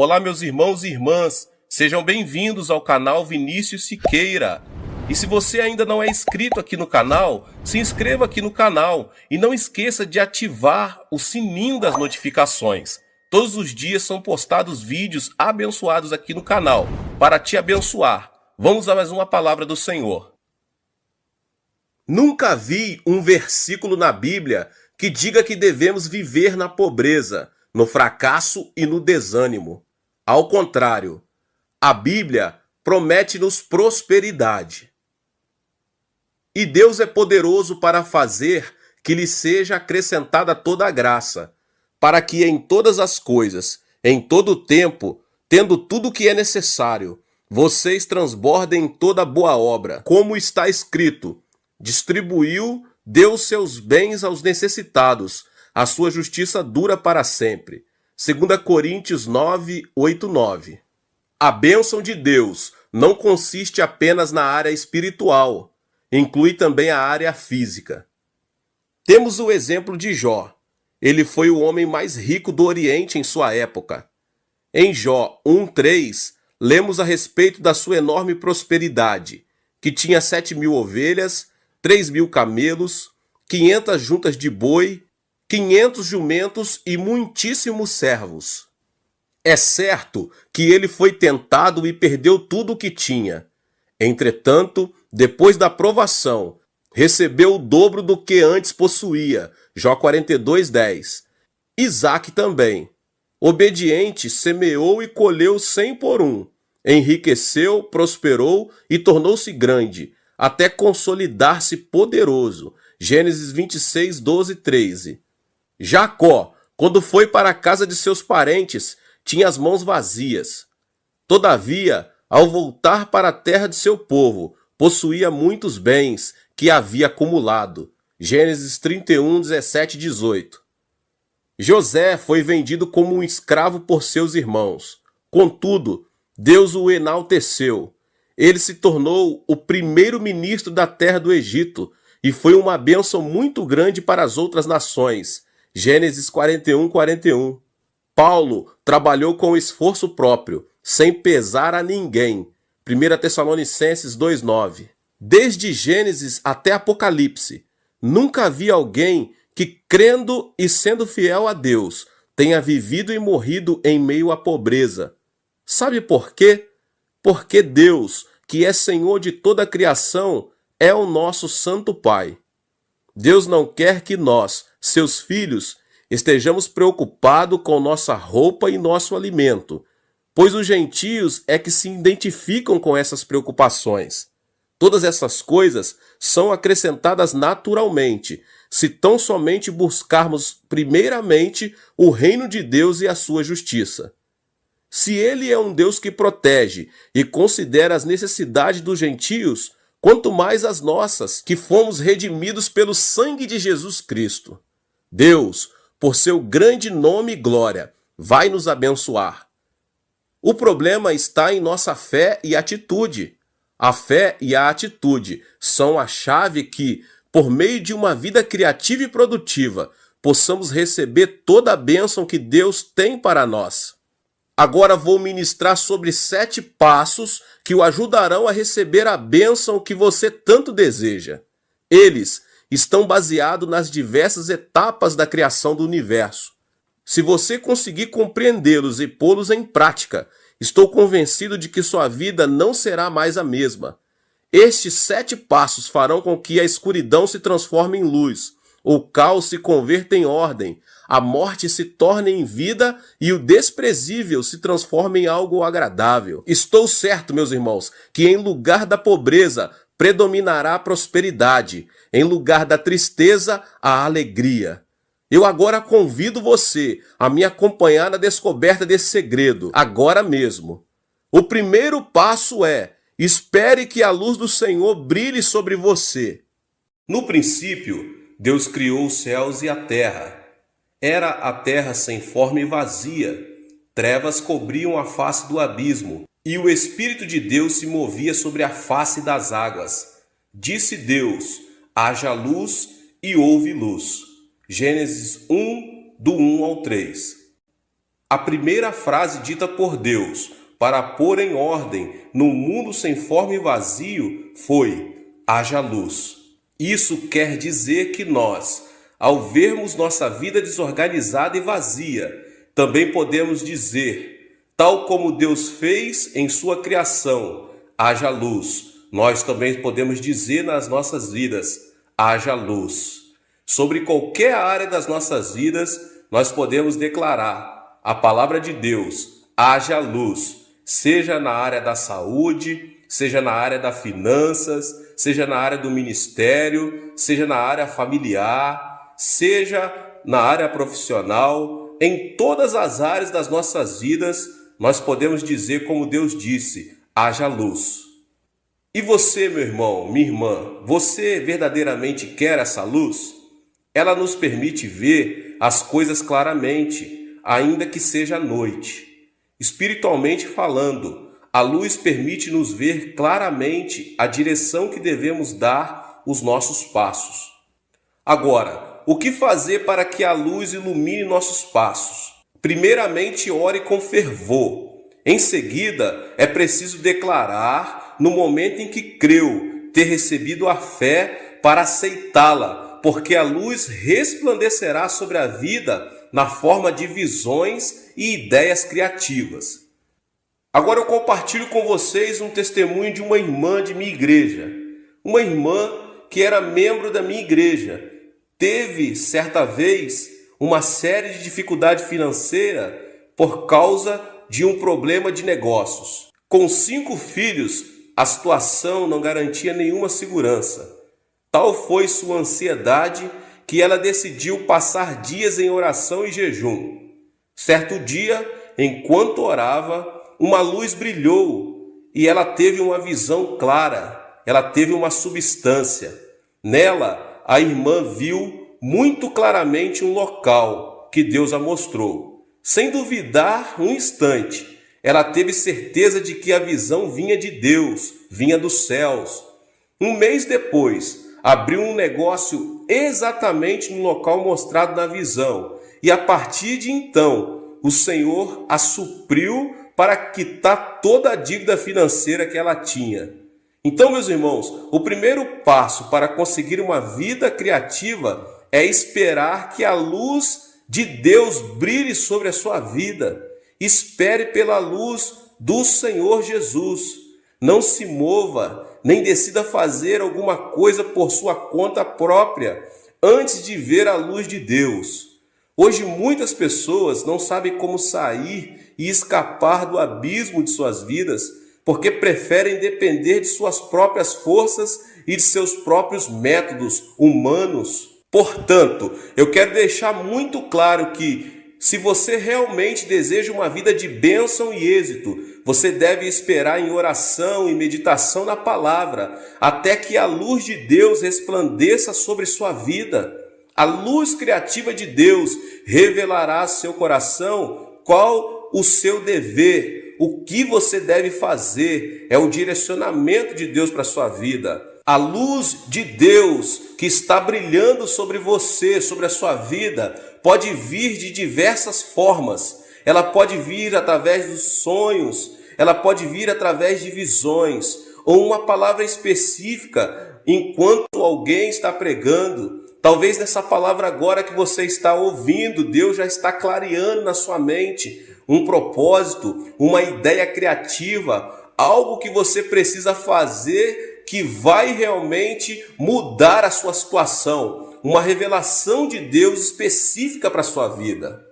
Olá, meus irmãos e irmãs, sejam bem-vindos ao canal Vinícius Siqueira. E se você ainda não é inscrito aqui no canal, se inscreva aqui no canal e não esqueça de ativar o sininho das notificações. Todos os dias são postados vídeos abençoados aqui no canal, para te abençoar. Vamos a mais uma palavra do Senhor. Nunca vi um versículo na Bíblia que diga que devemos viver na pobreza, no fracasso e no desânimo. Ao contrário, a Bíblia promete-nos prosperidade. E Deus é poderoso para fazer que lhe seja acrescentada toda a graça, para que em todas as coisas, em todo o tempo, tendo tudo o que é necessário, vocês transbordem em toda boa obra, como está escrito: distribuiu, deu seus bens aos necessitados, a sua justiça dura para sempre. 2 Coríntios 9, 8, 9. A bênção de Deus não consiste apenas na área espiritual, inclui também a área física. Temos o exemplo de Jó. Ele foi o homem mais rico do Oriente em sua época. Em Jó 1:3, lemos a respeito da sua enorme prosperidade, que tinha 7.000 ovelhas, 3.000 camelos, 500 juntas de boi, 500 jumentos e muitíssimos servos. É certo que ele foi tentado e perdeu tudo o que tinha. Entretanto, depois da provação, recebeu o dobro do que antes possuía. Jó 42:10. Isaac também. Obediente, semeou e colheu 100 por um. Enriqueceu, prosperou e tornou-se grande, até consolidar-se poderoso. Gênesis 26, 12 e 13. Jacó, quando foi para a casa de seus parentes, tinha as mãos vazias. Todavia, ao voltar para a terra de seu povo, possuía muitos bens que havia acumulado. Gênesis 31, 17 e 18. José foi vendido como um escravo por seus irmãos. Contudo, Deus o enalteceu. Ele se tornou o primeiro ministro da terra do Egito e foi uma bênção muito grande para as outras nações. Gênesis 41, 41. Paulo trabalhou com esforço próprio, sem pesar a ninguém. 1 Tessalonicenses 2:9. Desde Gênesis até Apocalipse, nunca vi alguém que, crendo e sendo fiel a Deus, tenha vivido e morrido em meio à pobreza. Sabe por quê? Porque Deus, que é Senhor de toda a criação, é o nosso Santo Pai. Deus não quer que nós, seus filhos, estejamos preocupados com nossa roupa e nosso alimento, pois os gentios é que se identificam com essas preocupações. Todas essas coisas são acrescentadas naturalmente, se tão somente buscarmos primeiramente o reino de Deus e a sua justiça. Se Ele é um Deus que protege e considera as necessidades dos gentios, quanto mais as nossas, que fomos redimidos pelo sangue de Jesus Cristo. Deus, por seu grande nome e glória, vai nos abençoar. O problema está em nossa fé e atitude. A fé e a atitude são a chave que, por meio de uma vida criativa e produtiva, possamos receber toda a bênção que Deus tem para nós. Agora vou ministrar sobre 7 passos que o ajudarão a receber a bênção que você tanto deseja. Eles estão baseados nas diversas etapas da criação do universo. Se você conseguir compreendê-los e pô-los em prática, estou convencido de que sua vida não será mais a mesma. Estes 7 passos farão com que a escuridão se transforme em luz, o caos se converta em ordem, a morte se torne em vida e o desprezível se transforme em algo agradável. Estou certo, meus irmãos, que em lugar da pobreza predominará a prosperidade, em lugar da tristeza, a alegria. Eu agora convido você a me acompanhar na descoberta desse segredo, agora mesmo. O primeiro passo é: espere que a luz do Senhor brilhe sobre você. No princípio, Deus criou os céus e a terra. Era a terra sem forma e vazia. Trevas cobriam a face do abismo, e o Espírito de Deus se movia sobre a face das águas. Disse Deus: haja luz, e houve luz. Gênesis 1, do 1 ao 3. A primeira frase dita por Deus para pôr em ordem no mundo sem forma e vazio foi: haja luz. Isso quer dizer que nós, ao vermos nossa vida desorganizada e vazia, também podemos dizer, tal como Deus fez em sua criação, haja luz. Nós também podemos dizer nas nossas vidas, haja luz. Sobre qualquer área das nossas vidas, nós podemos declarar a palavra de Deus, haja luz, seja na área da saúde, seja na área das finanças, seja na área do ministério, seja na área familiar, seja na área profissional, em todas as áreas das nossas vidas, nós podemos dizer como Deus disse, haja luz. E você, meu irmão, minha irmã, você verdadeiramente quer essa luz? Ela nos permite ver as coisas claramente, ainda que seja noite. Espiritualmente falando, a luz permite nos ver claramente a direção que devemos dar os nossos passos. Agora, o que fazer para que a luz ilumine nossos passos? Primeiramente, ore com fervor. Em seguida, é preciso declarar, no momento em que creu, ter recebido a fé para aceitá-la, porque a luz resplandecerá sobre a vida na forma de visões e ideias criativas. Agora eu compartilho com vocês um testemunho de uma irmã de minha igreja. Uma irmã que era membro da minha igreja. Teve, certa vez, uma série de dificuldade financeira por causa de um problema de negócios. Com 5 filhos, a situação não garantia nenhuma segurança. Tal foi sua ansiedade que ela decidiu passar dias em oração e jejum. Certo dia, enquanto orava, uma luz brilhou e ela teve uma visão clara, ela teve uma substância. Nela, a irmã viu muito claramente um local que Deus a mostrou. Sem duvidar um instante, ela teve certeza de que a visão vinha de Deus, vinha dos céus. Um mês depois, abriu um negócio exatamente no local mostrado na visão. E a partir de então, o Senhor a supriu para quitar toda a dívida financeira que ela tinha. Então, meus irmãos, o primeiro passo para conseguir uma vida criativa é esperar que a luz de Deus brilhe sobre a sua vida. Espere pela luz do Senhor Jesus. Não se mova, nem decida fazer alguma coisa por sua conta própria, antes de ver a luz de Deus. Hoje muitas pessoas não sabem como sair e escapar do abismo de suas vidas, porque preferem depender de suas próprias forças e de seus próprios métodos humanos. Portanto, eu quero deixar muito claro que, se você realmente deseja uma vida de bênção e êxito, você deve esperar em oração e meditação na palavra, até que a luz de Deus resplandeça sobre sua vida. A luz criativa de Deus revelará ao seu coração qual o seu dever, o que você deve fazer, é o direcionamento de Deus para a sua vida. A luz de Deus que está brilhando sobre você, sobre a sua vida, pode vir de diversas formas. Ela pode vir através dos sonhos, ela pode vir através de visões, ou uma palavra específica enquanto alguém está pregando. Talvez nessa palavra agora que você está ouvindo, Deus já está clareando na sua mente um propósito, uma ideia criativa, algo que você precisa fazer que vai realmente mudar a sua situação, uma revelação de Deus específica para a sua vida.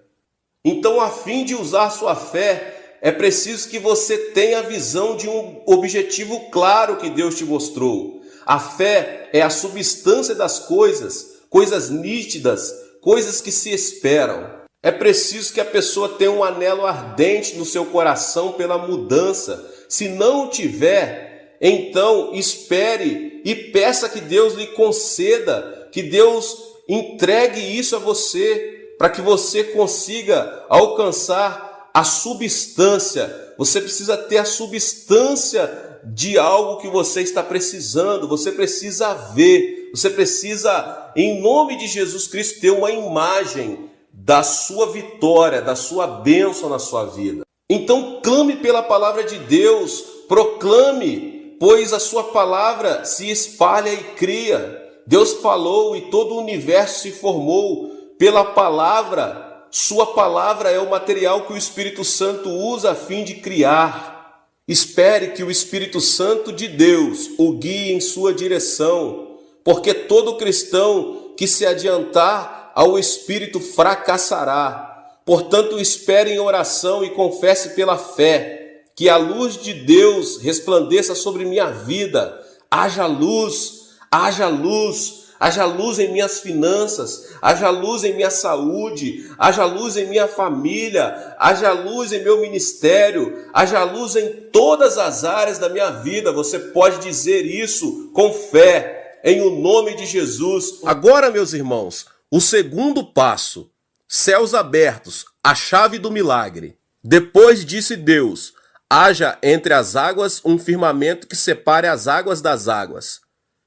Então, a fim de usar sua fé, é preciso que você tenha a visão de um objetivo claro que Deus te mostrou. A fé é a substância das coisas, coisas nítidas, coisas que se esperam. É preciso que a pessoa tenha um anelo ardente no seu coração pela mudança. Se não o tiver, então espere e peça que Deus lhe conceda, que Deus entregue isso a você, para que você consiga alcançar a substância. Você precisa ter a substância de algo que você está precisando, você precisa ver, você precisa, em nome de Jesus Cristo, ter uma imagem da sua vitória, da sua bênção na sua vida. Então clame pela palavra de Deus, proclame, pois a sua palavra se espalha e cria. Deus falou e todo o universo se formou pela palavra. Sua palavra é o material que o Espírito Santo usa a fim de criar. Espere que o Espírito Santo de Deus o guie em sua direção, porque todo cristão que se adiantar ao Espírito fracassará. Portanto, espere em oração e confesse pela fé, que a luz de Deus resplandeça sobre minha vida. Haja luz, haja luz, haja luz em minhas finanças, haja luz em minha saúde, haja luz em minha família, haja luz em meu ministério, haja luz em todas as áreas da minha vida. Você pode dizer isso com fé, em o nome de Jesus. Agora, meus irmãos, o segundo passo, céus abertos, a chave do milagre. Depois disse Deus: haja entre as águas um firmamento que separe as águas das águas.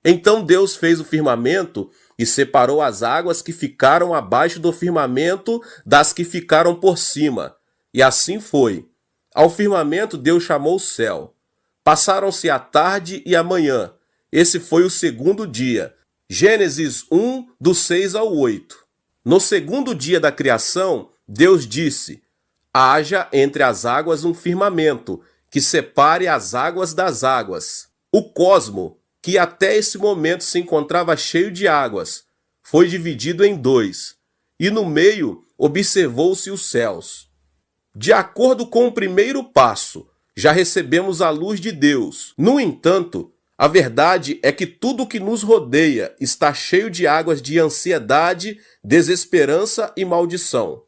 Então Deus fez o firmamento e separou as águas que ficaram abaixo do firmamento das que ficaram por cima. E assim foi. Ao firmamento Deus chamou o céu. Passaram-se a tarde e a manhã. Esse foi o segundo dia. Gênesis 1, do 6 ao 8. No segundo dia da criação, Deus disse: haja entre as águas um firmamento que separe as águas das águas. O cosmo, que até esse momento se encontrava cheio de águas, foi dividido em dois, e no meio observou-se os céus. De acordo com o primeiro passo, já recebemos a luz de Deus. No entanto, a verdade é que tudo o que nos rodeia está cheio de águas de ansiedade, desesperança e maldição.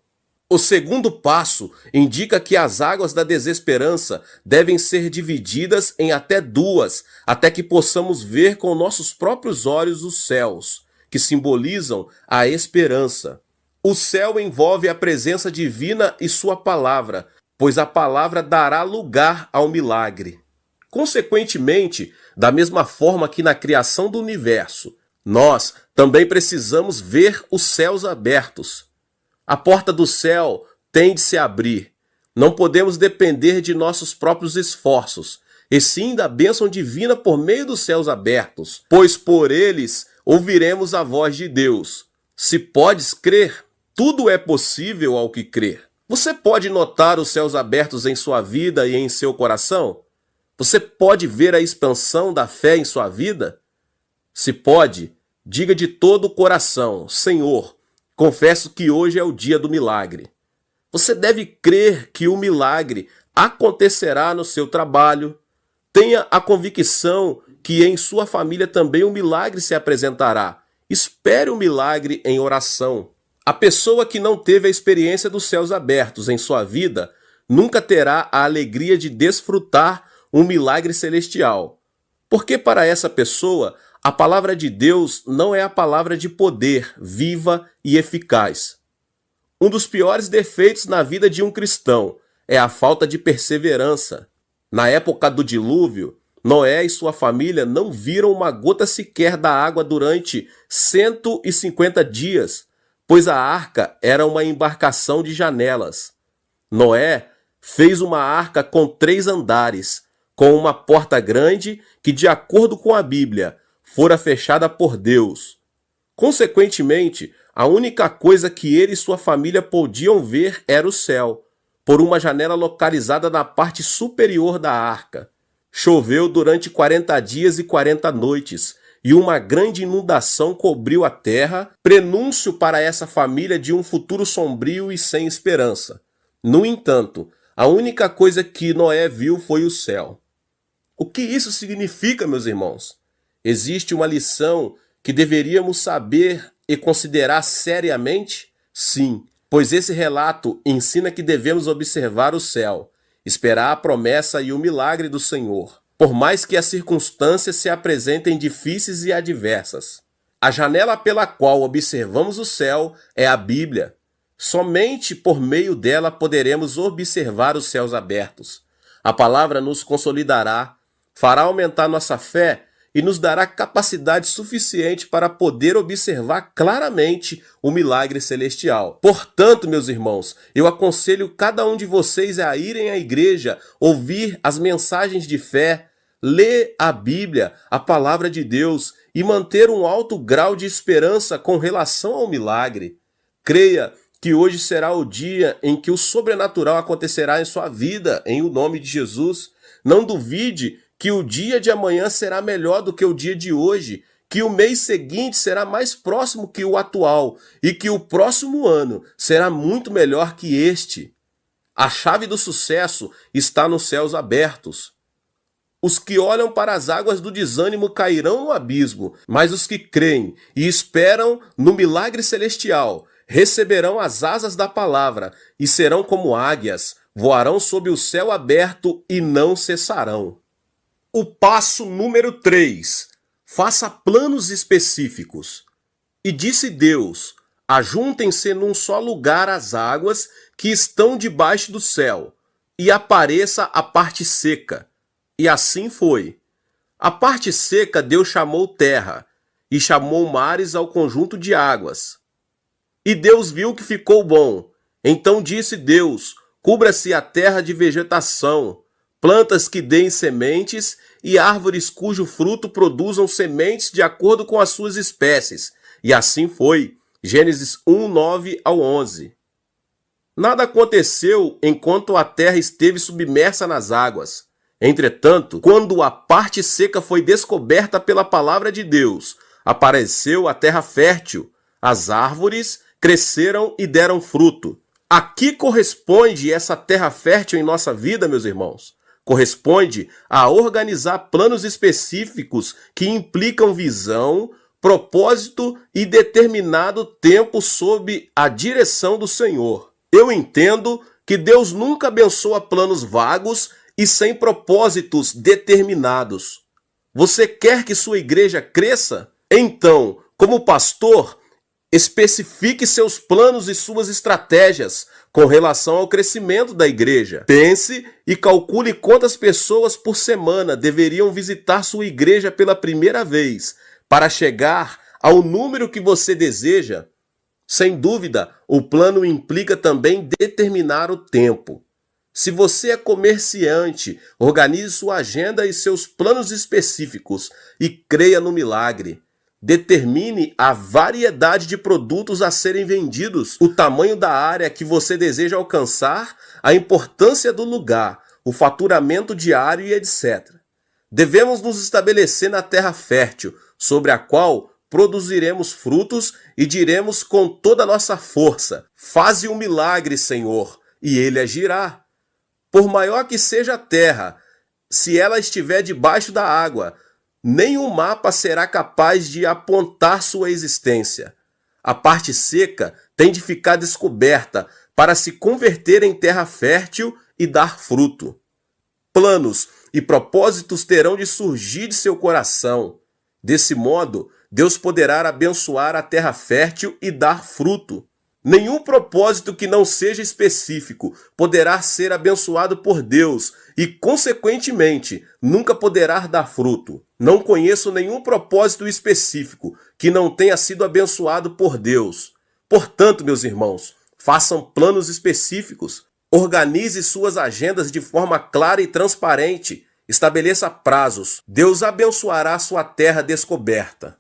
O segundo passo indica que as águas da desesperança devem ser divididas em até duas, até que possamos ver com nossos próprios olhos os céus, que simbolizam a esperança. O céu envolve a presença divina e sua palavra, pois a palavra dará lugar ao milagre. Consequentemente, da mesma forma que na criação do universo, nós também precisamos ver os céus abertos. A porta do céu tem de se abrir. Não podemos depender de nossos próprios esforços, e sim da bênção divina por meio dos céus abertos, pois por eles ouviremos a voz de Deus. Se podes crer, tudo é possível ao que crer. Você pode notar os céus abertos em sua vida e em seu coração? Você pode ver a expansão da fé em sua vida? Se pode, diga de todo o coração: Senhor, confesso que hoje é o dia do milagre. Você deve crer que o milagre acontecerá no seu trabalho. Tenha a convicção que em sua família também o milagre se apresentará. Espere o milagre em oração. A pessoa que não teve a experiência dos céus abertos em sua vida nunca terá a alegria de desfrutar um milagre celestial. Porque para essa pessoa, a palavra de Deus não é a palavra de poder, viva e eficaz. Um dos piores defeitos na vida de um cristão é a falta de perseverança. Na época do dilúvio, Noé e sua família não viram uma gota sequer da água durante 150 dias, pois a arca era uma embarcação de janelas. Noé fez uma arca com 3 andares, com uma porta grande que, de acordo com a Bíblia, fora fechada por Deus. Consequentemente, a única coisa que ele e sua família podiam ver era o céu, por uma janela localizada na parte superior da arca. Choveu durante 40 dias e 40 noites, e uma grande inundação cobriu a terra, prenúncio para essa família de um futuro sombrio e sem esperança. No entanto, a única coisa que Noé viu foi o céu. O que isso significa, meus irmãos? Existe uma lição que deveríamos saber e considerar seriamente? Sim, pois esse relato ensina que devemos observar o céu, esperar a promessa e o milagre do Senhor, por mais que as circunstâncias se apresentem difíceis e adversas. A janela pela qual observamos o céu é a Bíblia. Somente por meio dela poderemos observar os céus abertos. A palavra nos consolidará, fará aumentar nossa fé e nos dará capacidade suficiente para poder observar claramente o milagre celestial. Portanto, meus irmãos, eu aconselho cada um de vocês a irem à igreja, ouvir as mensagens de fé, ler a Bíblia, a palavra de Deus, e manter um alto grau de esperança com relação ao milagre. Creia que hoje será o dia em que o sobrenatural acontecerá em sua vida, em o nome de Jesus. Não duvide que o dia de amanhã será melhor do que o dia de hoje, que o mês seguinte será mais próximo que o atual e que o próximo ano será muito melhor que este. A chave do sucesso está nos céus abertos. Os que olham para as águas do desânimo cairão no abismo, mas os que creem e esperam no milagre celestial receberão as asas da palavra e serão como águias, voarão sob o céu aberto e não cessarão. O passo número 3. Faça planos específicos. E disse Deus: ajuntem-se num só lugar as águas que estão debaixo do céu, e apareça a parte seca. E assim foi. A parte seca Deus chamou terra, e chamou mares ao conjunto de águas. E Deus viu que ficou bom. Então disse Deus: cubra-se a terra de vegetação, plantas que deem sementes e árvores cujo fruto produzam sementes de acordo com as suas espécies. E assim foi. Gênesis 1, 9 ao 11. Nada aconteceu enquanto a terra esteve submersa nas águas. Entretanto, quando a parte seca foi descoberta pela palavra de Deus, apareceu a terra fértil. As árvores cresceram e deram fruto. A que corresponde essa terra fértil em nossa vida, meus irmãos? Corresponde a organizar planos específicos que implicam visão, propósito e determinado tempo sob a direção do Senhor. Eu entendo que Deus nunca abençoa planos vagos e sem propósitos determinados. Você quer que sua igreja cresça? Então, como pastor, especifique seus planos e suas estratégias com relação ao crescimento da igreja. Pense e calcule quantas pessoas por semana deveriam visitar sua igreja pela primeira vez para chegar ao número que você deseja. Sem dúvida, o plano implica também determinar o tempo. Se você é comerciante, organize sua agenda e seus planos específicos e creia no milagre. Determine a variedade de produtos a serem vendidos, o tamanho da área que você deseja alcançar, a importância do lugar, o faturamento diário e etc. Devemos nos estabelecer na terra fértil, sobre a qual produziremos frutos e diremos com toda a nossa força: faze um milagre, Senhor, e ele agirá. Por maior que seja a terra, se ela estiver debaixo da água, nenhum mapa será capaz de apontar sua existência. A parte seca tem de ficar descoberta para se converter em terra fértil e dar fruto. Planos e propósitos terão de surgir de seu coração. Desse modo, Deus poderá abençoar a terra fértil e dar fruto. Nenhum propósito que não seja específico poderá ser abençoado por Deus e, consequentemente, nunca poderá dar fruto. Não conheço nenhum propósito específico que não tenha sido abençoado por Deus. Portanto, meus irmãos, façam planos específicos, organize suas agendas de forma clara e transparente, estabeleça prazos. Deus abençoará sua terra descoberta.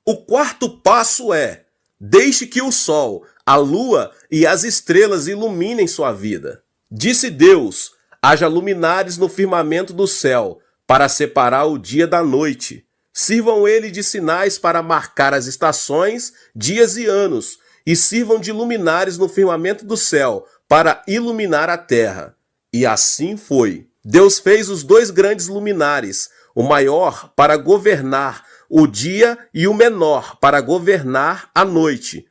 O quarto passo é: deixe que o sol, a lua e as estrelas iluminem sua vida. Disse Deus: haja luminares no firmamento do céu, para separar o dia da noite. Sirvam ele de sinais para marcar as estações, dias e anos, e sirvam de luminares no firmamento do céu, para iluminar a terra. E assim foi. Deus fez os dois grandes luminares, o maior para governar o dia e o menor para governar a noite.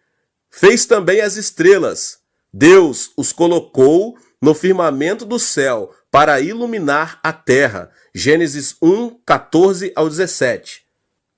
Fez também as estrelas. Deus os colocou no firmamento do céu para iluminar a terra. Gênesis 1, 14 ao 17.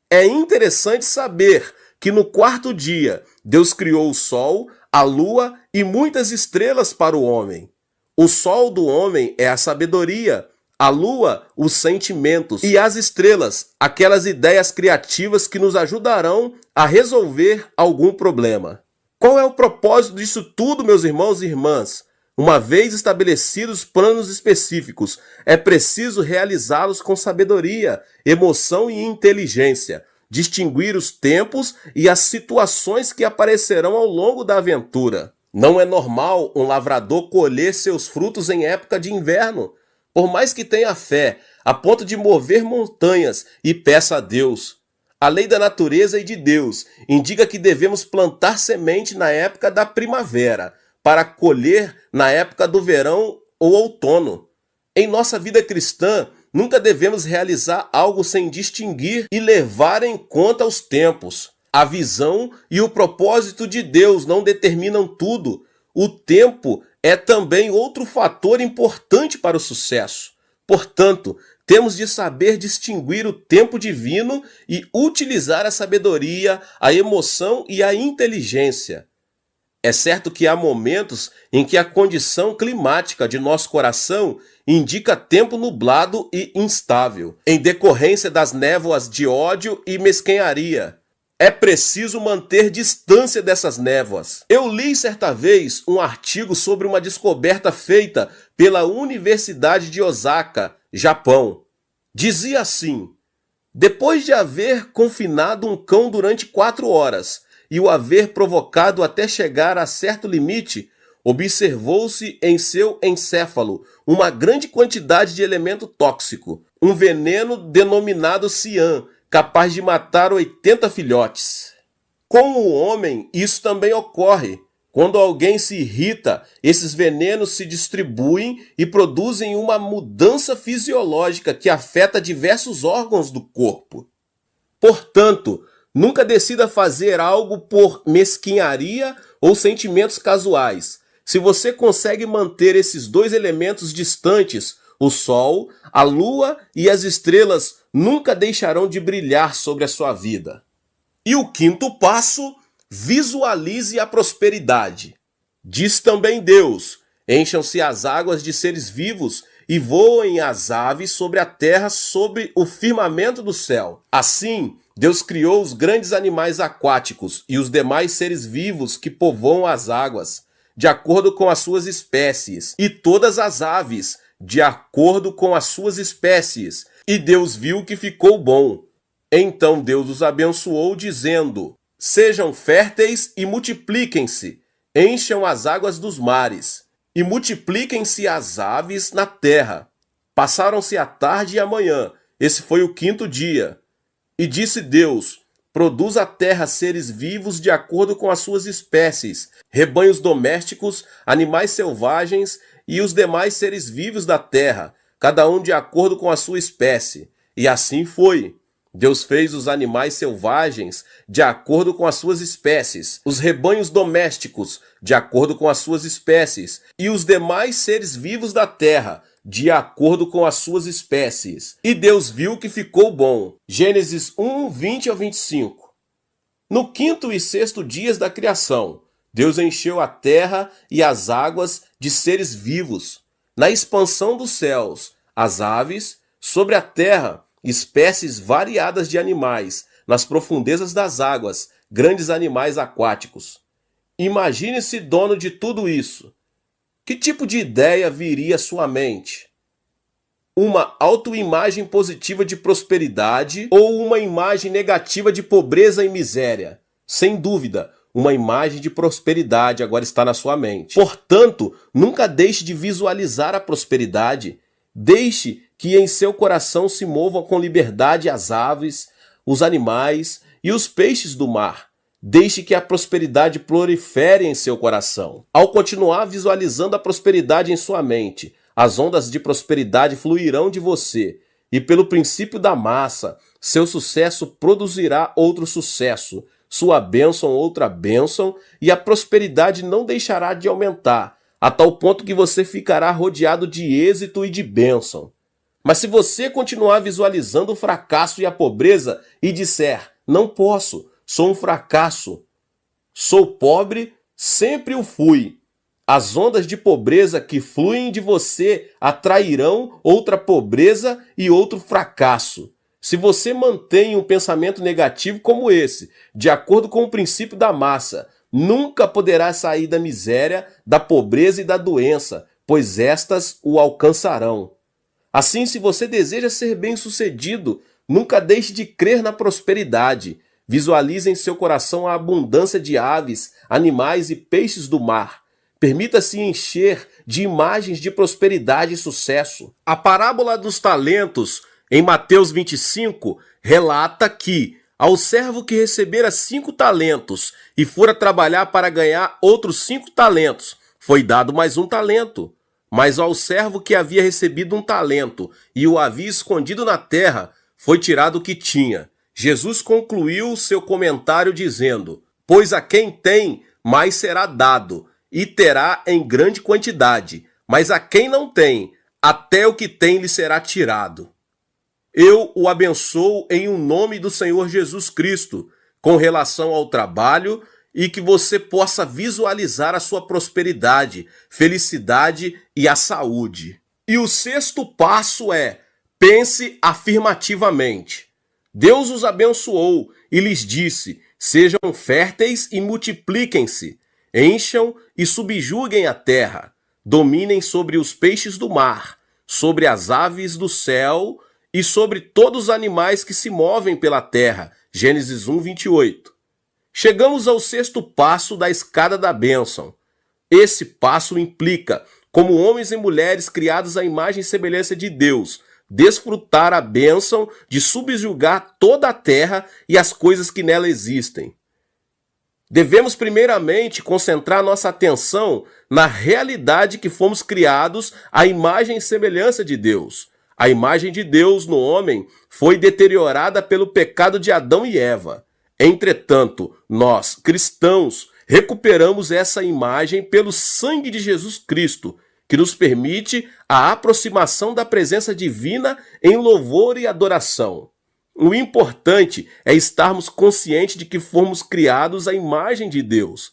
É interessante saber que no quarto dia Deus criou o sol, a lua e muitas estrelas para o homem. O sol do homem é a sabedoria, a lua, os sentimentos, e as estrelas, aquelas ideias criativas que nos ajudarão a resolver algum problema. Qual é o propósito disso tudo, meus irmãos e irmãs? Uma vez estabelecidos planos específicos, é preciso realizá-los com sabedoria, emoção e inteligência, distinguir os tempos e as situações que aparecerão ao longo da aventura. Não é normal um lavrador colher seus frutos em época de inverno, por mais que tenha fé, a ponto de mover montanhas e peça a Deus. A lei da natureza e de Deus indica que devemos plantar semente na época da primavera, para colher na época do verão ou outono. Em nossa vida cristã, nunca devemos realizar algo sem distinguir e levar em conta os tempos. A visão e o propósito de Deus não determinam tudo. O tempo é também outro fator importante para o sucesso. Portanto, temos de saber distinguir o tempo divino e utilizar a sabedoria, a emoção e a inteligência. É certo que há momentos em que a condição climática de nosso coração indica tempo nublado e instável, em decorrência das névoas de ódio e mesquinharia. É preciso manter distância dessas névoas. Eu li certa vez um artigo sobre uma descoberta feita pela Universidade de Osaka, Japão. Dizia assim: depois de haver confinado um cão durante 4 horas e o haver provocado até chegar a certo limite, observou-se em seu encéfalo uma grande quantidade de elemento tóxico, um veneno denominado cian, capaz de matar 80 filhotes. Com o homem, isso também ocorre. Quando alguém se irrita, esses venenos se distribuem e produzem uma mudança fisiológica que afeta diversos órgãos do corpo. Portanto, nunca decida fazer algo por mesquinharia ou sentimentos casuais. Se você consegue manter esses 2 elementos distantes, o sol, a lua e as estrelas nunca deixarão de brilhar sobre a sua vida. E o 5º passo: visualize a prosperidade. Diz também Deus: encham-se as águas de seres vivos e voem as aves sobre a terra, sobre o firmamento do céu. Assim, Deus criou os grandes animais aquáticos e os demais seres vivos que povoam as águas, de acordo com as suas espécies, e todas as aves, de acordo com as suas espécies. E Deus viu que ficou bom. Então Deus os abençoou, dizendo: sejam férteis e multipliquem-se, encham as águas dos mares, e multipliquem-se as aves na terra. Passaram-se a tarde e a manhã, esse foi o 5º dia. E disse Deus: produz a terra seres vivos de acordo com as suas espécies, rebanhos domésticos, animais selvagens e os demais seres vivos da terra, cada um de acordo com a sua espécie. E assim foi. Deus fez os animais selvagens de acordo com as suas espécies, os rebanhos domésticos de acordo com as suas espécies e os demais seres vivos da terra de acordo com as suas espécies. E Deus viu que ficou bom. Gênesis 1, 20 ao 25. No 5º e 6º dias da criação, Deus encheu a terra e as águas de seres vivos. Na expansão dos céus, as aves, sobre a terra, espécies variadas de animais, nas profundezas das águas, grandes animais aquáticos. Imagine-se dono de tudo isso. Que tipo de ideia viria à sua mente? Uma autoimagem positiva de prosperidade ou uma imagem negativa de pobreza e miséria? Sem dúvida, uma imagem de prosperidade agora está na sua mente. Portanto, nunca deixe de visualizar a prosperidade. Deixe que em seu coração se movam com liberdade as aves, os animais e os peixes do mar. Deixe que a prosperidade prolifere em seu coração. Ao continuar visualizando a prosperidade em sua mente, as ondas de prosperidade fluirão de você, e pelo princípio da massa, seu sucesso produzirá outro sucesso, sua bênção outra bênção, e a prosperidade não deixará de aumentar, a tal ponto que você ficará rodeado de êxito e de bênção. Mas se você continuar visualizando o fracasso e a pobreza e disser: não posso, sou um fracasso, sou pobre, sempre o fui, As ondas de pobreza que fluem de você atrairão outra pobreza e outro fracasso. Se você mantém um pensamento negativo como esse, de acordo com o princípio da massa, nunca poderá sair da miséria, da pobreza e da doença, pois estas o alcançarão. Assim, se você deseja ser bem-sucedido, nunca deixe de crer na prosperidade. Visualize em seu coração a abundância de aves, animais e peixes do mar. Permita-se encher de imagens de prosperidade e sucesso. A parábola dos talentos, em Mateus 25, relata que, ao servo que recebera 5 talentos e fora trabalhar para ganhar outros 5 talentos, foi dado mais 1 talento. Mas ao servo que havia recebido 1 talento e o havia escondido na terra, foi tirado o que tinha. Jesus concluiu seu comentário dizendo: pois a quem tem, mais será dado, e terá em grande quantidade, mas a quem não tem, até o que tem lhe será tirado. Eu o abençoo em nome do Senhor Jesus Cristo, com relação ao trabalho, e que você possa visualizar a sua prosperidade, felicidade e a saúde. E o 6º passo é: pense afirmativamente. Deus os abençoou e lhes disse: sejam férteis e multipliquem-se, encham e subjuguem a terra, dominem sobre os peixes do mar, sobre as aves do céu e sobre todos os animais que se movem pela terra. Gênesis 1, 28. Chegamos ao 6º passo da escada da bênção. Esse passo implica, como homens e mulheres criados à imagem e semelhança de Deus, desfrutar a bênção de subjugar toda a terra e as coisas que nela existem. Devemos primeiramente concentrar nossa atenção na realidade que fomos criados à imagem e semelhança de Deus. A imagem de Deus no homem foi deteriorada pelo pecado de Adão e Eva. Entretanto, nós, cristãos, recuperamos essa imagem pelo sangue de Jesus Cristo, que nos permite a aproximação da presença divina em louvor e adoração. O importante é estarmos conscientes de que fomos criados à imagem de Deus.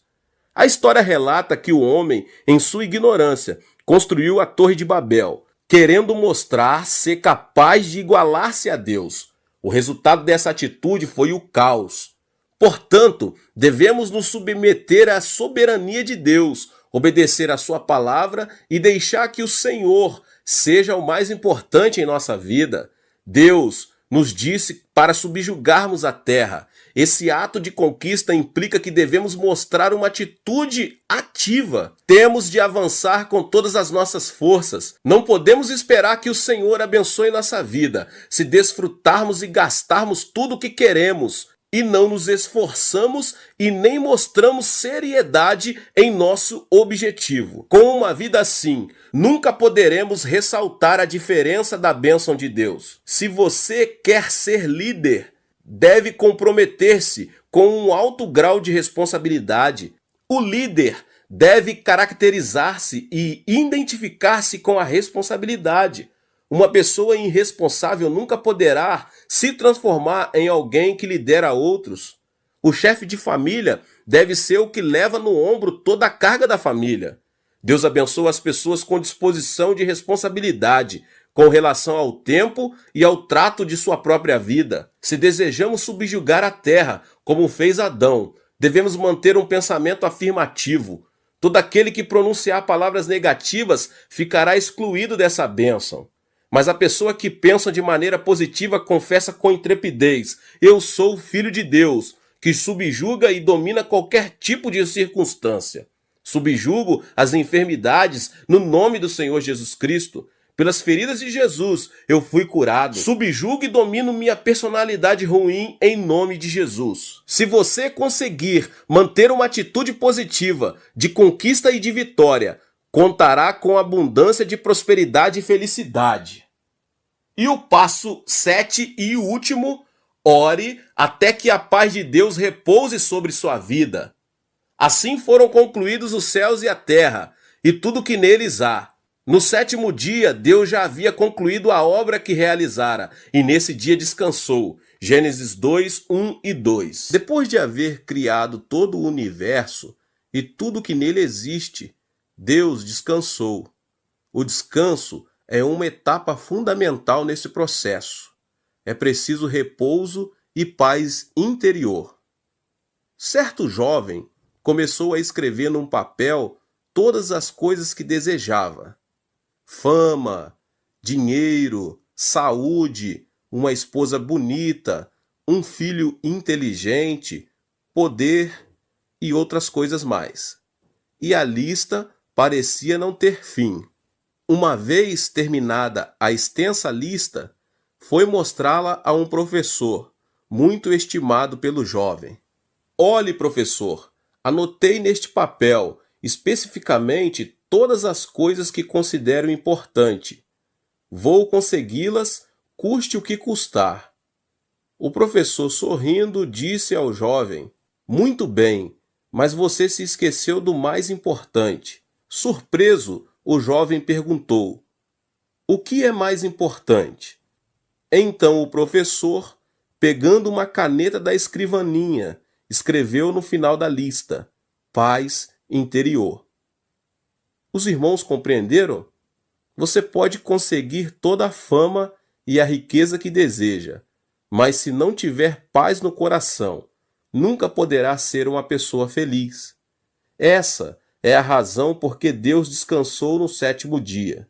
A história relata que o homem, em sua ignorância, construiu a Torre de Babel, querendo mostrar ser capaz de igualar-se a Deus. O resultado dessa atitude foi o caos. Portanto, devemos nos submeter à soberania de Deus, obedecer à sua palavra e deixar que o Senhor seja o mais importante em nossa vida. Deus nos disse para subjugarmos a terra. Esse ato de conquista implica que devemos mostrar uma atitude ativa. Temos de avançar com todas as nossas forças. Não podemos esperar que o Senhor abençoe nossa vida se desfrutarmos e gastarmos tudo o que queremos e não nos esforçamos e nem mostramos seriedade em nosso objetivo. Com uma vida assim, nunca poderemos ressaltar a diferença da bênção de Deus. Se você quer ser líder, deve comprometer-se com um alto grau de responsabilidade. O líder deve caracterizar-se e identificar-se com a responsabilidade. Uma pessoa irresponsável nunca poderá se transformar em alguém que lidera outros. O chefe de família deve ser o que leva no ombro toda a carga da família. Deus abençoa as pessoas com disposição de responsabilidade, com relação ao tempo e ao trato de sua própria vida. Se desejamos subjugar a terra, como fez Adão, devemos manter um pensamento afirmativo. Todo aquele que pronunciar palavras negativas ficará excluído dessa bênção. Mas a pessoa que pensa de maneira positiva confessa com intrepidez: eu sou o Filho de Deus, que subjuga e domina qualquer tipo de circunstância. Subjugo as enfermidades no nome do Senhor Jesus Cristo. Pelas feridas de Jesus eu fui curado. Subjugo e domino minha personalidade ruim em nome de Jesus. Se você conseguir manter uma atitude positiva, de conquista e de vitória, contará com abundância de prosperidade e felicidade. E o passo 7 e último: ore até que a paz de Deus repouse sobre sua vida. Assim foram concluídos os céus e a terra, e tudo que neles há. No 7º dia, Deus já havia concluído a obra que realizara, e nesse dia descansou. Gênesis 2, 1 e 2. Depois de haver criado todo o universo e tudo que nele existe, Deus descansou. O descanso é uma etapa fundamental nesse processo. É preciso repouso e paz interior. Certo jovem começou a escrever num papel todas as coisas que desejava: fama, dinheiro, saúde, uma esposa bonita, um filho inteligente, poder e outras coisas mais. E a lista parecia não ter fim. Uma vez terminada a extensa lista, foi mostrá-la a um professor, muito estimado pelo jovem. Olhe, professor, anotei neste papel especificamente todas as coisas que considero importante. Vou consegui-las, custe o que custar. O professor, sorrindo, disse ao jovem: muito bem, mas você se esqueceu do mais importante. Surpreso, o jovem perguntou: o que é mais importante? Então o professor, pegando uma caneta da escrivaninha, escreveu no final da lista: paz interior. Os irmãos compreenderam? Você pode conseguir toda a fama e a riqueza que deseja, mas se não tiver paz no coração, nunca poderá ser uma pessoa feliz. Essa é a razão por que Deus descansou no sétimo dia.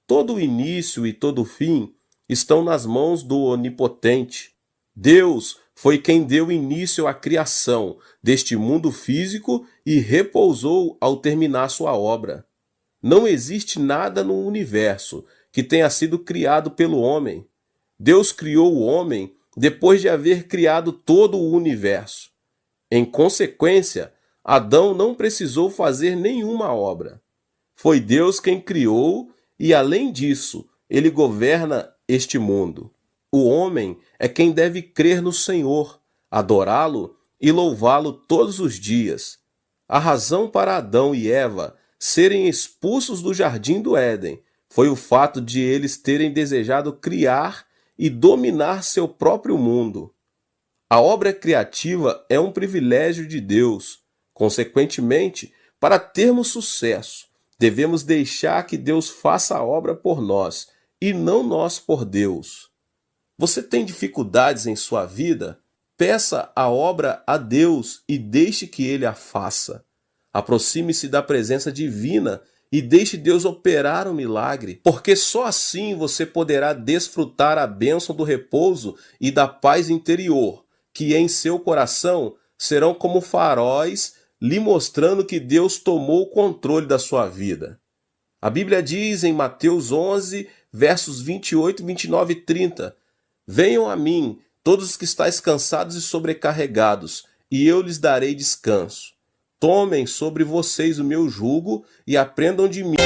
Todo o início e todo o fim estão nas mãos do Onipotente. Deus foi quem deu início à criação deste mundo físico e repousou ao terminar sua obra. Não existe nada no universo que tenha sido criado pelo homem. Deus criou o homem depois de haver criado todo o universo. Em consequência, Adão não precisou fazer nenhuma obra. Foi Deus quem criou e, além disso, ele governa este mundo. O homem é quem deve crer no Senhor, adorá-lo e louvá-lo todos os dias. A razão para Adão e Eva serem expulsos do jardim do Éden foi o fato de eles terem desejado criar e dominar seu próprio mundo. A obra criativa é um privilégio de Deus. Consequentemente, para termos sucesso, devemos deixar que Deus faça a obra por nós e não nós por Deus. Você tem dificuldades em sua vida? Peça a obra a Deus e deixe que Ele a faça. Aproxime-se da presença divina e deixe Deus operar um milagre, porque só assim você poderá desfrutar a bênção do repouso e da paz interior, que em seu coração serão como faróis lhe mostrando que Deus tomou o controle da sua vida. A Bíblia diz em Mateus 11, versos 28, 29 e 30: venham a mim, todos os que estáis cansados e sobrecarregados, e eu lhes darei descanso. Tomem sobre vocês o meu jugo e aprendam de mim.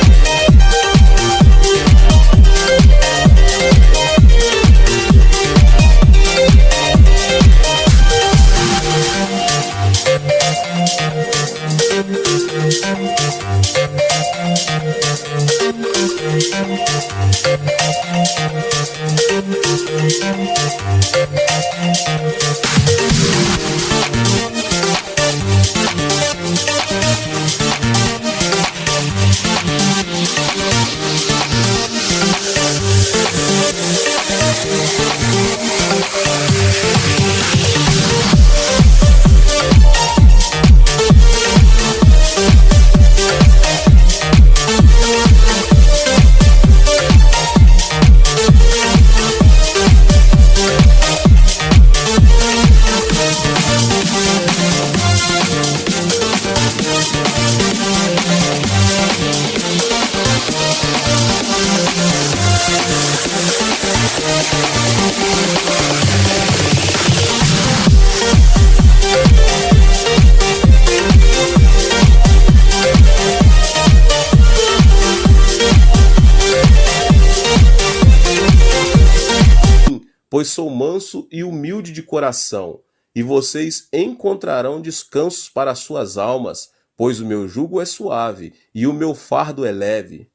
Pois sou manso e humilde de coração, e vocês encontrarão descansos para as suas almas, pois o meu jugo é suave e o meu fardo é leve.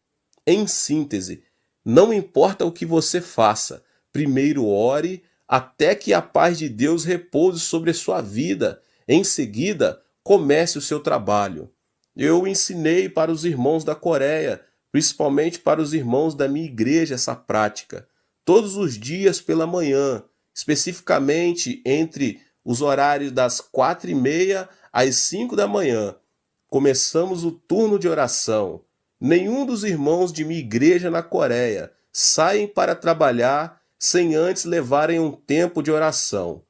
Em síntese, não importa o que você faça, primeiro ore até que a paz de Deus repouse sobre a sua vida. Em seguida, comece o seu trabalho. Eu ensinei para os irmãos da Coreia, principalmente para os irmãos da minha igreja, essa prática. Todos os dias pela manhã, especificamente entre os horários das 4h30 às 5 da manhã, começamos o turno de oração. Nenhum dos irmãos de minha igreja na Coreia saem para trabalhar sem antes levarem um tempo de oração.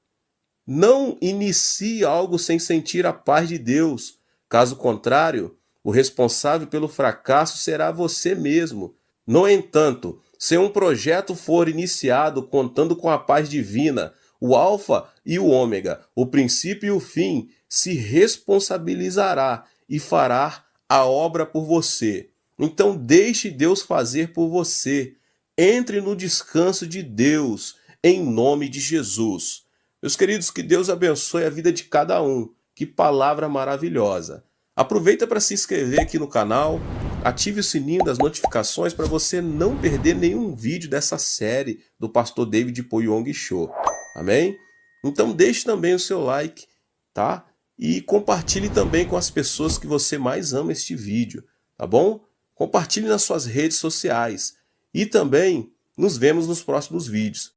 Não inicie algo sem sentir a paz de Deus. Caso contrário, o responsável pelo fracasso será você mesmo. No entanto, se um projeto for iniciado contando com a paz divina, o Alfa e o Ômega, o princípio e o fim, se responsabilizará e fará a obra por você. Então deixe Deus fazer por você. Entre no descanso de Deus, em nome de Jesus. Meus queridos, que Deus abençoe a vida de cada um. Que palavra maravilhosa. Aproveita para se inscrever aqui no canal, ative o sininho das notificações para você não perder nenhum vídeo dessa série do Pastor David Poyong Show. Amém? Então deixe também o seu like, tá? E compartilhe também com as pessoas que você mais ama este vídeo, tá bom? Compartilhe nas suas redes sociais. E também nos vemos nos próximos vídeos.